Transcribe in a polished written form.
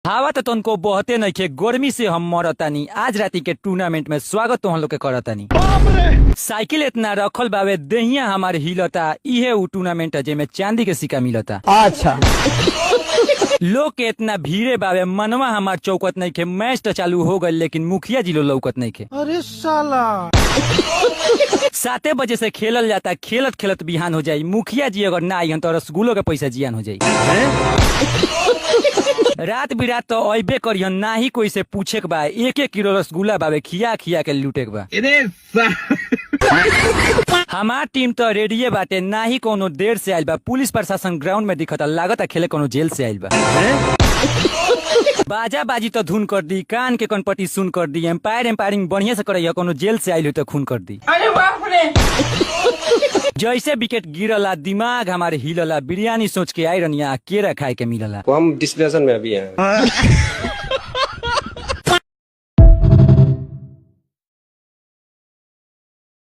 हवा तो तुमको बहते नहीं खे, गर्मी से हम मरतानी। आज राती के टूर्नामेंट में स्वागत तो हम लोग के करतानी। साइकिल इतना रखल बावे देहिया हमारे हिलता, इहे उ टूर्नामेंट है जेमे चांदी के सिक्का मिलता। अच्छा लोग के इतना भीड़े बावे, मनवा हमार चौकत नहीं खे। मैच तो चालू हो गए लेकिन मुखिया जी लो लौकत नहीं खे। अरे साला 7 बजे से खेलल जाता, खेलत खेलत बिहान हो जाई। मुखिया जी अगर ना आई तो रसगुल्लो के पैसा जियान हो जाई। रात बिरात तो अबे करियन, ना ही कोई से पूछे के बा। 1-1 किलो रसगुल्ला बावे, खिया खिया के लूटे के बा। हमार टीम तो रेडिये बाटे, ना ही कोनो देर से आयल बा। पुलिस प्रशासन ग्राउंड में दिखता, लागत खेले कोनो जेल से आयल बा। बाजा बाजी तो धुन कर दी, कान के कनपट्टी सुन कर दी। एम्पायरिंग बढ़िया से करे, कोनो जेल से आयल हो तो खून कर दी। अरे बाप रे। जैसे विकेट गिरला दिमाग हमारे हिलला। बिरयानी सोच के आई रनिया, केरा खाए के मिलला। हम डिस्प्रेशन में अभी हैं।